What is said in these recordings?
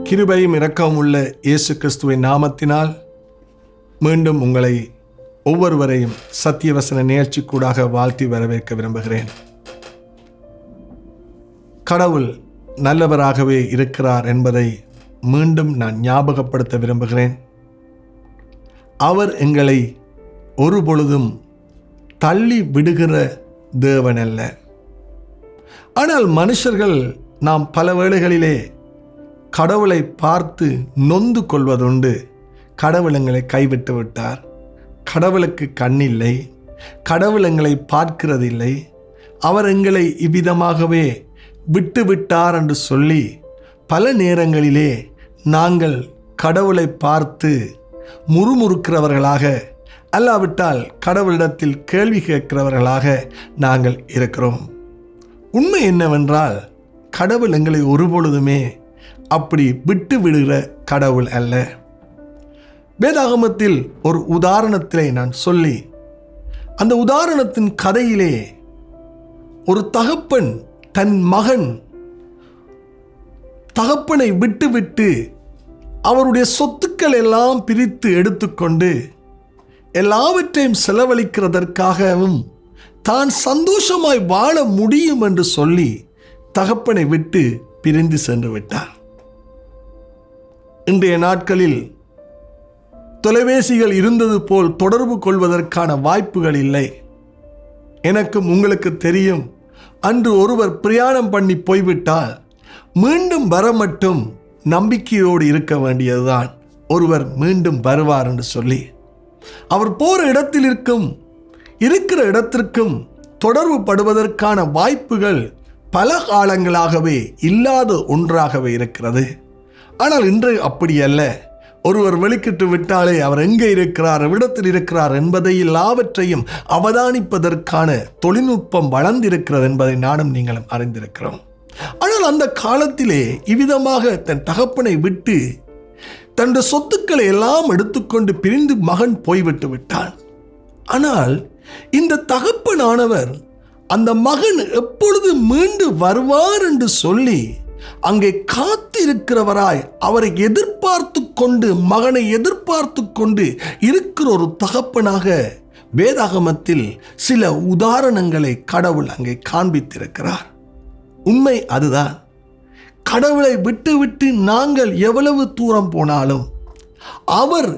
கிருபையும் இரக்கமும் உள்ள இயேசு கிறிஸ்துவின் நாமத்தினால் மீண்டும் உங்களை ஒவ்வொருவரையும் சத்தியவசன நிகழ்ச்சிக்கூடாக வாழ்த்தி வரவேற்க விரும்புகிறேன். கடவுள் நல்லவராகவே இருக்கிறார் என்பதை மீண்டும் நான் ஞாபகப்படுத்த விரும்புகிறேன். அவர் எங்களை ஒருபொழுதும் தள்ளி விடுகிற தேவன் அல்ல. ஆனால் மனுஷர்கள் நாம் பல வேளைகளிலே கடவுளை பார்த்து நொந்து கொள்வதுண்டு. கடவுள் எங்களை கைவிட்டு விட்டார், கடவுளுக்கு கண்ணில்லை, கடவுள் எங்களை பார்க்கிறதில்லை, அவர் எங்களை இவ்விதமாகவே விட்டு விட்டார் என்று சொல்லி பல நேரங்களிலே நாங்கள் கடவுளை பார்த்து முறுமுறுக்கிறவர்களாக, அல்லாவிட்டால் கடவுளிடத்தில் கேள்வி கேட்கிறவர்களாக நாங்கள் இருக்கிறோம். உண்மை என்னவென்றால், கடவுள் எங்களை ஒருபொழுதுமே அப்படி விட்டு விடுகிற கடவுள் அல்ல. வேதாகமத்தில் ஒரு உதாரணத்திலே நான் சொல்லி, அந்த உதாரணத்தின் கதையிலே ஒரு தகப்பன் தன் மகன் தகப்பனை விட்டு அவருடைய சொத்துக்கள் எல்லாம் பிரித்து எடுத்துக்கொண்டு எல்லாவற்றையும் செலவழிக்கிறதற்காகவும் தான் சந்தோஷமாய் வாழ முடியும் என்று சொல்லி தகப்பனை விட்டு பிரிந்து சென்று விட்டார். இன்றைய நாட்களில் தொலைபேசிகள் இருந்தது போல் தொடர்பு கொள்வதற்கான வாய்ப்புகள் இல்லை. எனக்கும் உங்களுக்கு தெரியும், அன்று ஒருவர் பிரயாணம் பண்ணி போய்விட்டால் மீண்டும் வர மட்டும் நம்பிக்கையோடு இருக்க வேண்டியதுதான். ஒருவர் மீண்டும் வருவார் என்று சொல்லி அவர் போற இடத்தில் இருக்கிற இடத்திற்கும் தொடர்பு படுவதற்கான வாய்ப்புகள் பல காலங்களாகவே இல்லாத ஒன்றாகவே இருக்கிறது. ஆனால் இன்று அப்படி அல்ல. ஒருவர் வெளிக்கிட்டு விட்டாலே அவர் எங்கே இருக்கிறார், எவ்விடத்தில் இருக்கிறார் என்பதை எல்லாவற்றையும் அவதானிப்பதற்கான தொழில்நுட்பம் வளர்ந்திருக்கிறது என்பதை நானும் நீங்களும் அறிந்திருக்கிறோம். ஆனால் அந்த காலத்திலே இவ்விதமாக தன் தகப்பனை விட்டு தன்னுடைய சொத்துக்களை எல்லாம் எடுத்துக்கொண்டு பிரிந்து மகன் போய்விட்டு விட்டான். ஆனால் இந்த தகப்பனானவர் அந்த மகன் எப்பொழுது மீண்டு வருவார் என்று சொல்லி அங்கே காத்திருக்கிறவராய் அவரை எதிர்பார்த்து கொண்டு, மகனை எதிர்பார்த்து கொண்டு இருக்கிற ஒரு தகப்பனாக வேதாகமத்தில் சில உதாரணங்களை கடவுள் அங்கே காண்பித்திருக்கிறார். உண்மை அதுதான். கடவுளை விட்டு நாங்கள் எவ்வளவு தூரம் போனாலும் அவர்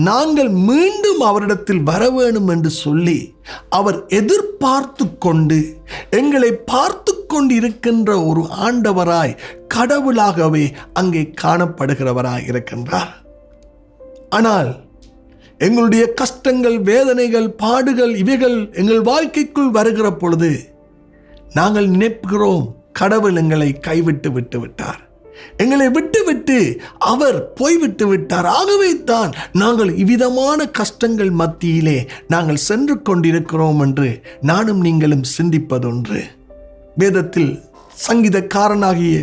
நாங்கள் மீண்டும் அவரிடத்தில் வர வேண்டும் என்று சொல்லி அவர் எதிர்பார்த்து கொண்டு எங்களை பார்த்து கொண்டு இருக்கின்ற ஒரு ஆண்டவராய், கடவுளாகவே அங்கே காணப்படுகிறவராய் இருக்கின்றார். ஆனால் எங்களுடைய கஷ்டங்கள், வேதனைகள், பாடுகள் இவைகள் எங்கள் வாழ்க்கைக்குள் வருகிற பொழுது நாங்கள் நினைக்கிறோம், கடவுள் எங்களை கைவிட்டு விட்டார், எங்களை விட்டு அவர் போய்விட்டு விட்டார். ஆகவே தான் நாங்கள் இவ்விதமான கஷ்டங்கள் மத்தியிலே நாங்கள் சென்று கொண்டிருக்கிறோம் என்று நானும் நீங்களும் சிந்திப்பதொன்று. வேதத்தில் சங்கீதக்காரனாகிய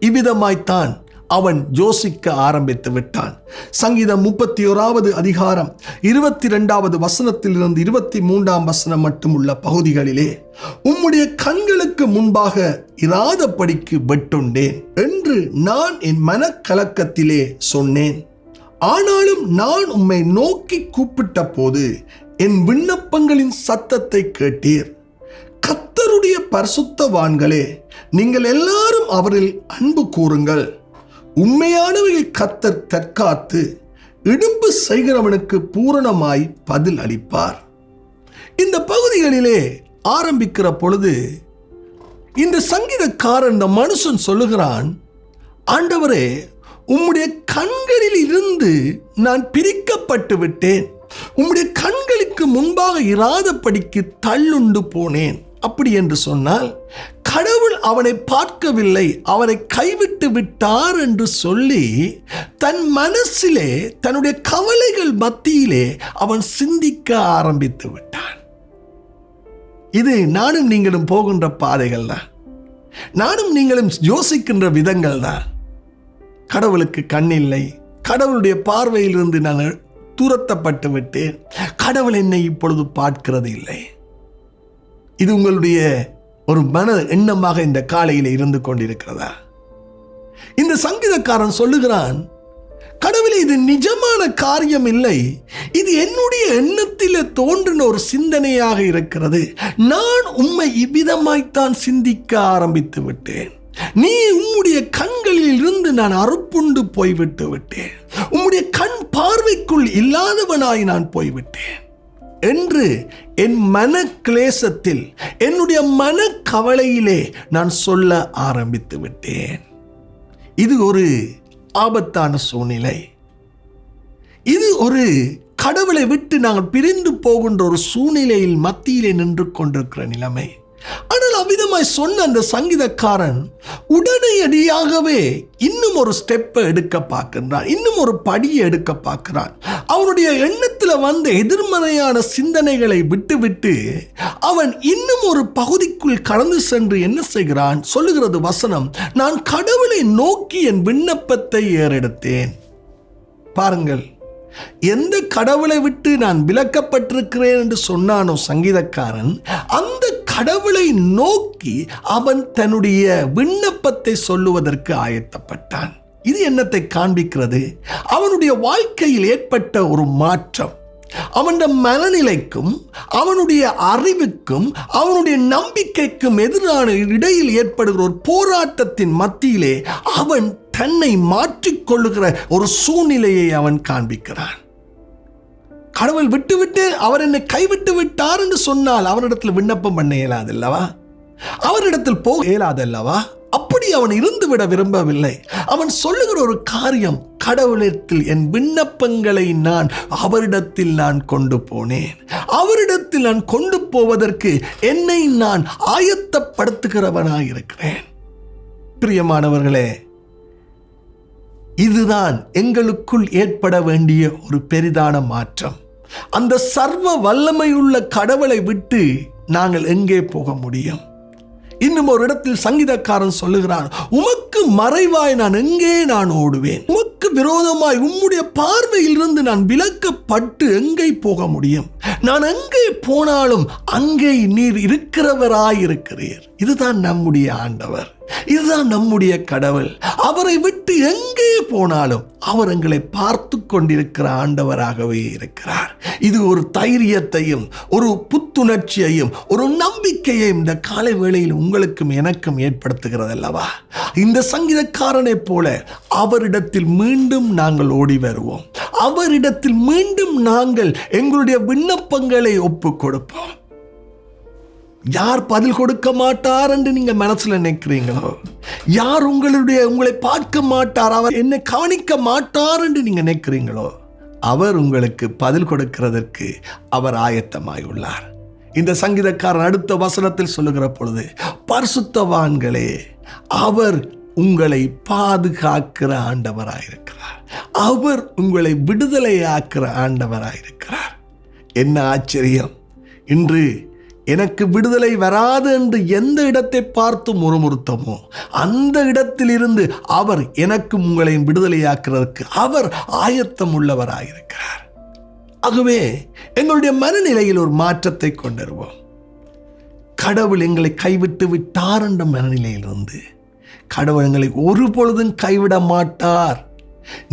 இவ்விதமாய்த்தான் அவன் யோசிக்க ஆரம்பித்து விட்டான். சங்கீதம் 31வது அதிகாரம் 22வது வசனத்திலிருந்து 23ஆம் வசனம் மட்டும் உள்ள பகுதிகளிலே, உம்முடைய கண்களுக்கு முன்பாக இராதபடிக்கு வெட்டுண்டேன் என்று நான் என் மனக்கலக்கத்திலே சொன்னேன். ஆனாலும் நான் உம்மை நோக்கி கூப்பிட்ட போது என் விண்ணப்பங்களின் சத்தத்தை கேட்டீர். கர்த்தருடைய பரிசுத்தவான்களே, நீங்கள் எல்லாரும் அவரில் அன்பு கூறுங்கள். உண்மையானவையை கர்த்தர் தற்காத்து இடும்பு செய்கிறவனுக்கு பூரணமாய் பதில் அளிப்பார். இந்த பகுதிகளிலே ஆரம்பிக்கிற பொழுது இந்த சங்கீதக்காரன், இந்த மனுஷன் சொல்லுகிறான், ஆண்டவரே, உம்முடைய கண்களில் இருந்து நான் பிரிக்கப்பட்டு விட்டேன், உம்முடைய கண்களுக்கு முன்பாக இராதபடிக்கு தள்ளுண்டு போனேன். அப்படி என்று சொன்னால் கடவுள் அவனை பார்க்கவில்லை, அவனை கைவிட்டு விட்டார் என்று சொல்லி தன் மனசிலே தன்னுடைய கவலைகள் மத்தியிலே அவன் சிந்திக்க ஆரம்பித்து விட்டான். இது நானும் நீங்களும் போகின்ற பாதைகள் தான், நானும் நீங்களும் யோசிக்கின்ற விதங்கள் தான். கடவுளுக்கு கண்ணில்லை, கடவுளுடைய பார்வையிலிருந்து நான் துரத்தப்பட்டு விட்டேன், கடவுள் என்னை இப்பொழுது பார்க்கிறது இல்லை. இது உங்களுடைய ஒரு மன எண்ணமாக இந்த காலையில் இருந்து கொண்டிருக்கிறதா? இந்த சங்கீதக்காரன் சொல்லுகிறான், கடவுளே, இது நிஜமான காரியம் இல்லை, இது என்னுடைய எண்ணத்தில் தோன்றின ஒரு சிந்தனையாக இருக்கிறது. நான் உம்மை இவ்விதமாய்த்தான் சிந்திக்க ஆரம்பித்து விட்டேன். நீ உம்முடைய கண்களில் இருந்து நான் அறுப்புண்டு போய்விட்டு விட்டேன். உம்முடைய கண் பார்வைக்குள் இல்லாதவனாய் நான் போய்விட்டேன் என்று என் மன கிளேசத்தில், என்னுடைய மன கவலையிலே நான் சொல்ல ஆரம்பித்து விட்டேன். இது ஒரு ஆபத்தான சூழ்நிலை. இது ஒரு கடவுளை விட்டு நாங்கள் பிரிந்து போகின்ற ஒரு சூழ்நிலையில் மத்தியிலே நின்று கொண்டிருக்கிற நிலைமை. ஆனால் அவ்விதமாய் சொன்ன அந்த சங்கீதக்காரன் உடனடியாகவே இன்னும் ஒரு ஸ்டெப்பை எடுக்க பார்க்கிறான், இன்னும் ஒரு படியை எடுக்க பார்க்கிறான். அவனுடைய எண்ணத்தில் வந்த எதிர்மறையான சிந்தனைகளை விட்டுவிட்டு அவன் இன்னும் ஒரு பகுதிக்குள் கடந்து சென்று என்ன செய்கிறான்? சொல்லுகிறது வசனம், நான் கடவுளை நோக்கி என் விண்ணப்பத்தை ஏறெடுத்தேன். பாருங்கள், எந்த கடவுளை விட்டு நான் விலக்கப்பட்டிருக்கிறேன் என்று சொன்னானோ சங்கீதக்காரன், அந்த கடவுளை நோக்கி அவன் தன்னுடைய விண்ணப்பத்தை சொல்லுவதற்கு ஆயத்தப்பட்டான். இது என்னத்தை காண்பிக்கிறது? அவனுடைய வாழ்க்கையில் ஏற்பட்ட ஒரு மாற்றம். அவனுடைய மனநிலைக்கும் அவனுடைய அறிவுக்கும் அவனுடைய நம்பிக்கைக்கும் எதிரான இடையில் ஏற்படுகிற ஒரு போராட்டத்தின் மத்தியிலே அவன் தன்னை மாற்றிக்கொள்ளுகிற ஒரு சூழ்நிலையை அவன் காண்பிக்கிறான். கடவுள் விட்டுவிட்டு அவர் என்னை கைவிட்டு விட்டார் என்று சொன்னால் அவனிடத்தில் விண்ணப்பம் பண்ண இயலாதல்லவா? அவரிடத்தில் போக இயலாதல்லவா? அப்படி அவன் இருந்து விட விரும்பவில்லை. அவன் சொல்லுகிற ஒரு காரியம், கடவுளிடத்தில் என் விண்ணப்பங்களை நான் அவரிடத்தில் நான் கொண்டு போனேன். அவரிடத்தில் நான் கொண்டு போவதற்கு என்னை நான் ஆயத்தப்படுத்துகிறவனாய் இருக்கிறேன். பிரியமானவர்களே, இதுதான் எங்களுக்குள் ஏற்பட வேண்டிய ஒரு பெரிதான மாற்றம். அந்த சர்வ வல்லமையுள்ள கடவுளை விட்டு நாங்கள் எங்கே போக முடியும்? இன்னும் ஒரு இடத்தில் சங்கீதக்காரன் சொல்லுகிறான், உமக்கு மறைவாய் நான் எங்கே நான் ஓடுவேன்? உமக்கு விரோதமாய் உம்முடைய பார்வையில் இருந்து நான் விலக்கப்பட்டு எங்கே போக முடியும்? நான் எங்கே போனாலும் அங்கே நீர் இருக்கிறவராய் இருக்கிறீர். இதுதான் நம்முடைய ஆண்டவர், இதுதான் நம்முடைய கடவுள். அவரை விட்டு எங்கே போனாலும் அவர் எங்களை பார்த்து கொண்டிருக்கிற ஆண்டவராகவே இருக்கிறார். இது ஒரு தைரியத்தையும் ஒரு புத்துணர்ச்சியையும் ஒரு நம்பிக்கையையும் இந்த காலை வேளையில் உங்களுக்கும் எனக்கும் ஏற்படுத்துகிறது அல்லவா? இந்த சங்கீதக்காரனை போல அவரிடத்தில் மீண்டும் நாங்கள் ஓடி வருவோம். அவரிடத்தில் மீண்டும் நாங்கள் எங்களுடைய விண்ணப்பங்களை ஒப்புக் கொடுப்போம். யார் பதில் கொடுக்க மாட்டார் என்று நீங்க மனசுல நினைக்கிறீங்களோ, யார் உங்களை பார்க்க மாட்டார், அவர் என்னை கவனிக்க மாட்டார் என்று நீங்க நினைக்கிறீங்களோ, அவர் உங்களுக்கு பதில் கொடுக்கிறதற்கு அவர் ஆயத்தமாய் உள்ளார். இந்த சங்கீதக்காரன் அடுத்த வசனத்தில் சொல்லுகிற பொழுது, பரிசுத்தவான்களே, அவர் உங்களை பாதுகாக்கிற ஆண்டவராயிருக்கிறார், அவர் உங்களை விடுதலையாக்குற ஆண்டவராயிருக்கிறார். என்ன ஆச்சரியம்! இன்று எனக்கு விடுதலை வராது என்று எந்த இடத்தை பார்த்து முறுமுறுத்தமோ அந்த இடத்திலிருந்து அவர் எனக்கு உங்களையும் விடுதலையாக்குறதுக்கு அவர் ஆயத்தம் உள்ளவராயிருக்கிறார். ஆகவே எங்களுடைய மனநிலையில் ஒரு மாற்றத்தை கொண்டுருவோம். கடவுள் எங்களை கைவிட்டு விட்டார் என்ற மனநிலையிலிருந்து கடவுள் எங்களை ஒரு பொழுதும் கைவிட மாட்டார்.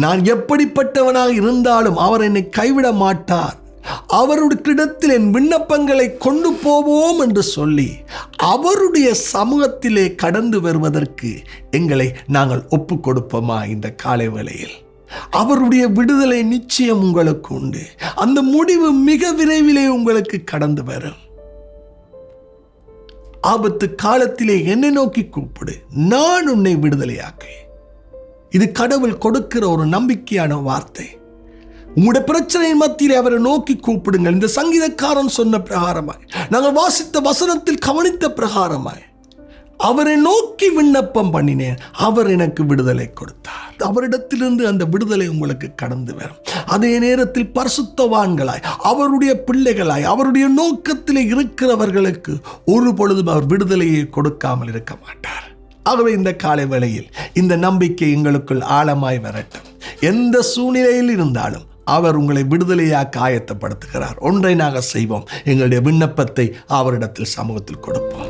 நான் எப்படிப்பட்டவனாக இருந்தாலும் அவர் என்னை கைவிட மாட்டார். அவருடைய இடத்தில் என் விண்ணப்பங்களை கொண்டு போவோம் என்று சொல்லி அவருடைய சமூகத்திலே கடந்து வருவதற்கு எங்களை நாங்கள் ஒப்புக் கொடுப்போமா? இந்த காலை வேளையில் அவருடைய விடுதலை நிச்சயம் உங்களுக்கு உண்டு. அந்த முடிவு மிக விரைவிலே உங்களுக்கு கடந்து வரும். ஆபத்து காலத்திலே என்னை நோக்கி கூப்பிடு, நான் உன்னை விடுதலையாக்கு. இது கடவுள் கொடுக்கிற ஒரு நம்பிக்கையான வார்த்தை. உங்களுடைய பிரச்சனையின் மத்தியிலே அவரை நோக்கி கூப்பிடுங்கள். இந்த சங்கீதக்காரன் சொன்ன பிரகாரமாய், நாங்கள் வாசித்த வசனத்தில் கவனித்த பிரகாரமாய் அவரை நோக்கி விண்ணப்பம் பண்ணினேன், அவர் எனக்கு விடுதலை கொடுத்தார். அவரிடத்திலிருந்து அந்த விடுதலை உங்களுக்கு கடந்து வரும். அதே நேரத்தில் பரிசுத்தவான்களாய், அவருடைய பிள்ளைகளாய், அவருடைய நோக்கத்திலே இருக்கிறவர்களுக்கு ஒரு பொழுதும் அவர் விடுதலையை கொடுக்காமல் இருக்க மாட்டார். ஆகவே இந்த காலை வேளையில் இந்த நம்பிக்கை எங்களுக்குள் ஆழமாய் வரட்டும். எந்த சூழ்நிலையில் இருந்தாலும் அவர் உங்களை விடுதலையாக்க ஆயத்தப்படுத்துகிறார். ஒன்றை நாங்கள் செய்வோம், எங்களுடைய விண்ணப்பத்தை அவரிடத்தில் சமூகத்தில் கொடுப்போம்.